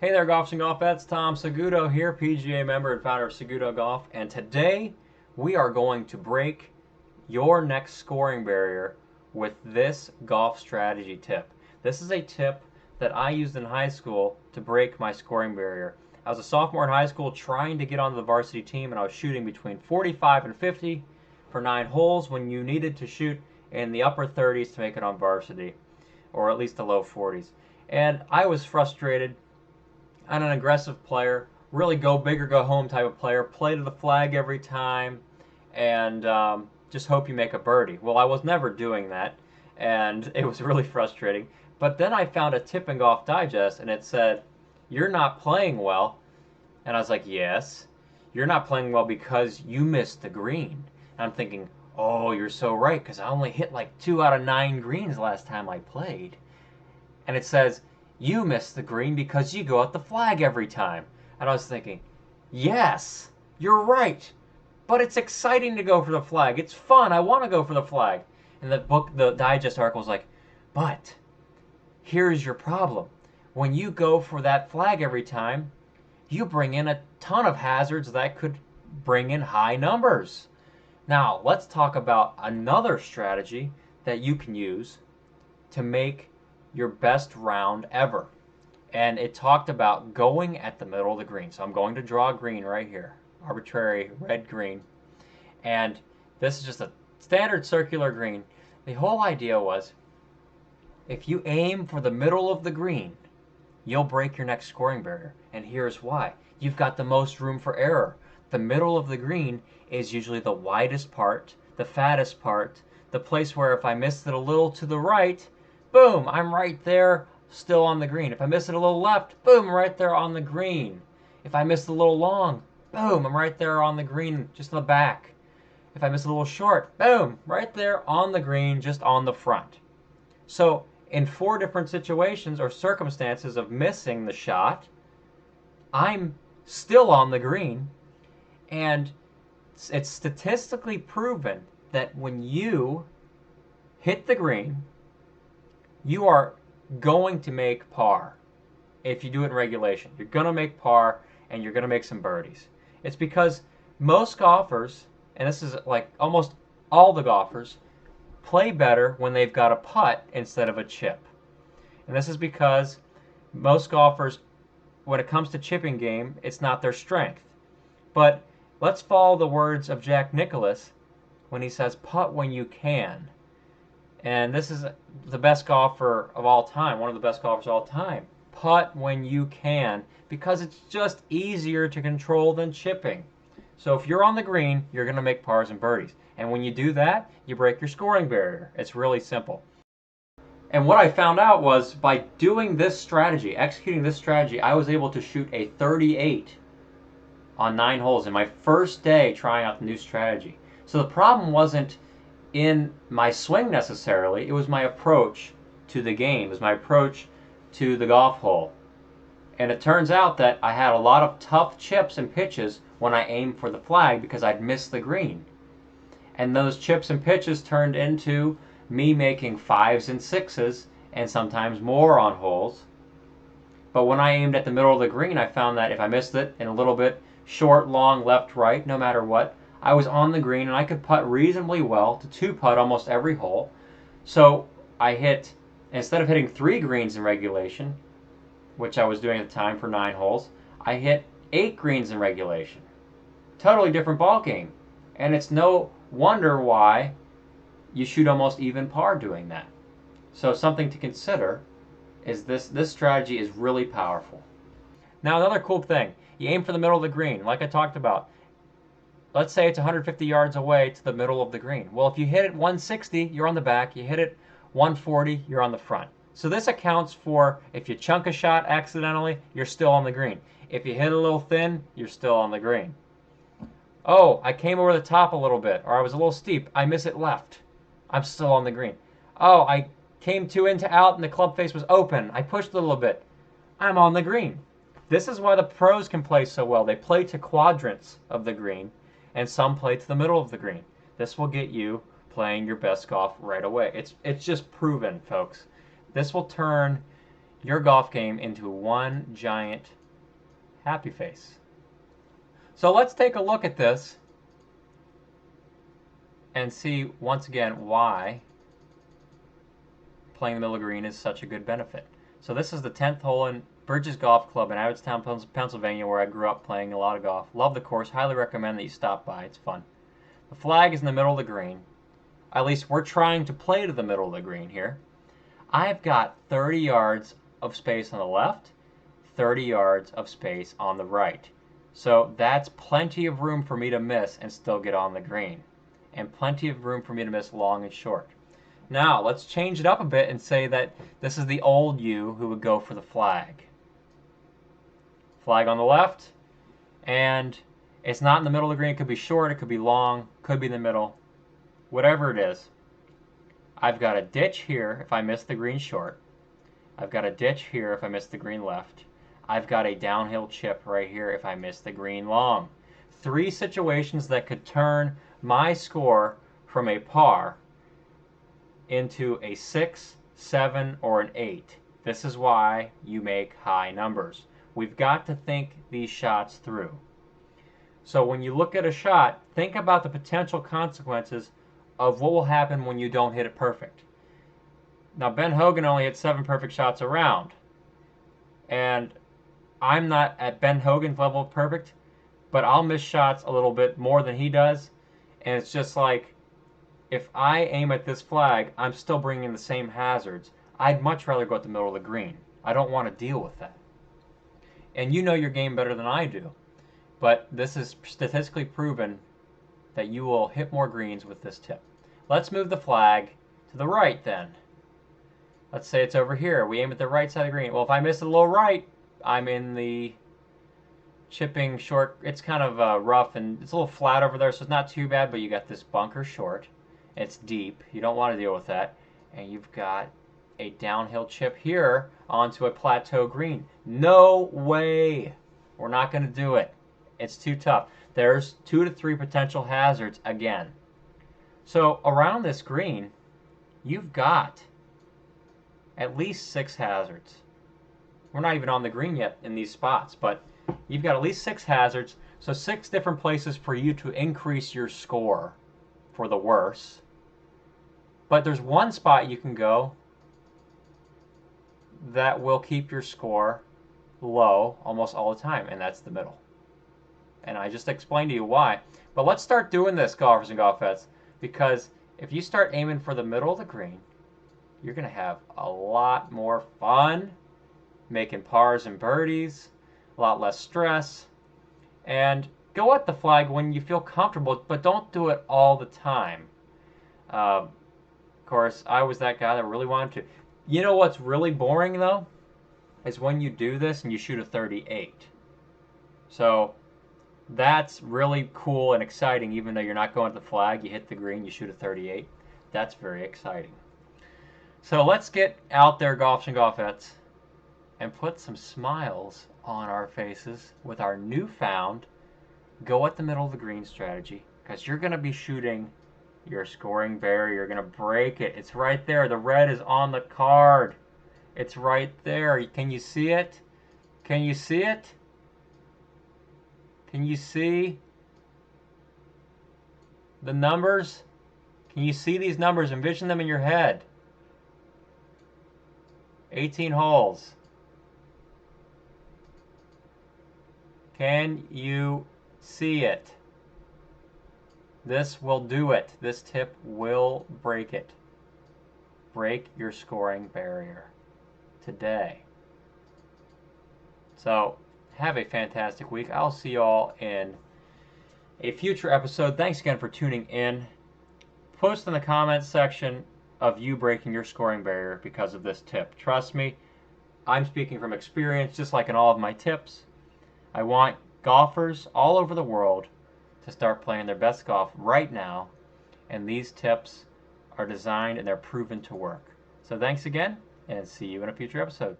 Hey there, golfers and golf vets. Tom Saguto here, PGA member and founder of SagutoGolf. And today we are going to break your next scoring barrier with this golf strategy tip. This is a tip that I used in high school to break my scoring barrier. I was a sophomore in high school trying to get onto the varsity team, and I was shooting between 45 and 50 for 9 holes when you needed to shoot in the upper 30s to make it on varsity, or at least the low 40s. And I was frustrated. I'm an aggressive player, really go big or go home type of player, play to the flag every time, and just hope you make a birdie. Well, I was never doing that, and it was really frustrating. But then I found a tip in Golf Digest, and it said, "You're not playing well." And I was like, "Yes, you're not playing well because you missed the green." And I'm thinking, "Oh, you're so right, because I only hit like 2 out of 9 greens last time I played." And it says, "You miss the green because you go at the flag every time." And I was thinking, yes, you're right. But it's exciting to go for the flag. It's fun. I want to go for the flag. And the digest article was like, but here's your problem. When you go for that flag every time, you bring in a ton of hazards that could bring in high numbers. Now, let's talk about another strategy that you can use to make your best round ever. And it talked about going at the middle of the green. So I'm going to draw a green right here, arbitrary red green. And this is just a standard circular green. The whole idea was, if you aim for the middle of the green, you'll break your next scoring barrier. And here's why. You've got the most room for error. The middle of the green is usually the widest part, the fattest part, the place where if I missed it a little to the right, boom, I'm right there, still on the green. If I miss it a little left, boom, right there on the green. If I miss it a little long, boom, I'm right there on the green, just in the back. If I miss a little short, boom, right there on the green, just on the front. So in 4 different situations or circumstances of missing the shot, I'm still on the green. And it's statistically proven that when you hit the green, you are going to make par. If you do it in regulation, you're going to make par and you're going to make some birdies. It's because most golfers, and this is like almost all the golfers, play better when they've got a putt instead of a chip. And this is because most golfers, when it comes to chipping game, it's not their strength. But let's follow the words of Jack Nicklaus when he says, "Putt when you can." And this is the best golfer of all time, one of the best golfers of all time. Putt when you can, because it's just easier to control than chipping. So if you're on the green, you're going to make pars and birdies. And when you do that, you break your scoring barrier. It's really simple. And what I found out was by doing this strategy, executing this strategy, I was able to shoot a 38 on 9 holes in my first day trying out the new strategy. So the problem wasn't in my swing necessarily, it was my approach to the game, it was my approach to the golf hole. And it turns out that I had a lot of tough chips and pitches when I aimed for the flag because I'd missed the green. And those chips and pitches turned into me making 5s and 6s and sometimes more on holes. But when I aimed at the middle of the green, I found that if I missed it in a little bit, short, long, left, right, no matter what, I was on the green and I could putt reasonably well to 2-putt almost every hole. So I hit, instead of hitting 3 greens in regulation, which I was doing at the time for 9 holes, I hit 8 greens in regulation. Totally different ball game. And it's no wonder why you shoot almost even par doing that. So something to consider is this strategy is really powerful. Now another cool thing, you aim for the middle of the green, like I talked about. Let's say it's 150 yards away to the middle of the green. Well, if you hit it 160, you're on the back. You hit it 140, you're on the front. So this accounts for if you chunk a shot accidentally, you're still on the green. If you hit a little thin, you're still on the green. Oh, I came over the top a little bit, or I was a little steep. I miss it left. I'm still on the green. Oh, I came too into out and the club face was open. I pushed a little bit. I'm on the green. This is why the pros can play so well. They play to quadrants of the green, and some play to the middle of the green. This will get you playing your best golf right away. It's just proven, folks. This will turn your golf game into one giant happy face. So let's take a look at this and see once again why playing the middle of the green is such a good benefit. So this is the 10th hole in Bridges Golf Club in Abbottstown, Pennsylvania, where I grew up playing a lot of golf. Love the course. Highly recommend that you stop by. It's fun. The flag is in the middle of the green. At least we're trying to play to the middle of the green here. I've got 30 yards of space on the left, 30 yards of space on the right. So that's plenty of room for me to miss and still get on the green. And plenty of room for me to miss long and short. Now, let's change it up a bit and say that this is the old you who would go for the flag. Flag on the left, and it's not in the middle of the green. It could be short, it could be long, could be in the middle, whatever it is. I've got a ditch here if I miss the green short. I've got a ditch here if I miss the green left. I've got a downhill chip right here if I miss the green long. 3 situations that could turn my score from a par into a 6, 7, or an 8. This is why you make high numbers. We've got to think these shots through. So when you look at a shot, think about the potential consequences of what will happen when you don't hit it perfect. Now, Ben Hogan only hit 7 perfect shots around. And I'm not at Ben Hogan's level of perfect, but I'll miss shots a little bit more than he does. And it's just like, if I aim at this flag, I'm still bringing the same hazards. I'd much rather go at the middle of the green. I don't want to deal with that. And you know your game better than I do. But this is statistically proven that you will hit more greens with this tip. Let's move the flag to the right then. Let's say it's over here. We aim at the right side of the green. Well, if I miss it a little right, I'm in the chipping short. It's kind of rough and it's a little flat over there, so it's not too bad, but you got this bunker short. It's deep. You don't want to deal with that. And you've got a downhill chip here onto a plateau green. No way. We're not going to do it. It's too tough. There's 2 to 3 potential hazards again. So around this green, you've got at least 6 hazards. We're not even on the green yet in these spots, but you've got at least 6 hazards. So 6 different places for you to increase your score for the worse. But there's one spot you can go that will keep your score low almost all the time, and that's the middle. And I just explained to you why. But let's start doing this, golfers and golfettes, because if you start aiming for the middle of the green, you're going to have a lot more fun making pars and birdies, a lot less stress, and go at the flag when you feel comfortable, but don't do it all the time. Of course, I was that guy that really wanted to. You know what's really boring, though? Is when you do this and you shoot a 38. So that's really cool and exciting, even though you're not going to the flag. You hit the green, you shoot a 38. That's very exciting. So let's get out there, golfers and golfettes, and put some smiles on our faces with our newfound go at the middle of the green strategy, because you're going to be shooting your scoring barrier. You're going to break it. It's right there. The red is on the card. It's right there. Can you see it? Can you see it? Can you see the numbers? Can you see these numbers? Envision them in your head. 18 holes. Can you see it? This will do it. This tip will break it. Break your scoring barrier today. So, have a fantastic week. I'll see you all in a future episode. Thanks again for tuning in. Post in the comments section of you breaking your scoring barrier because of this tip. Trust me, I'm speaking from experience, just like in all of my tips. I want golfers all over the world to start playing their best golf right now, and these tips are designed and they're proven to work. So thanks again, and see you in a future episode.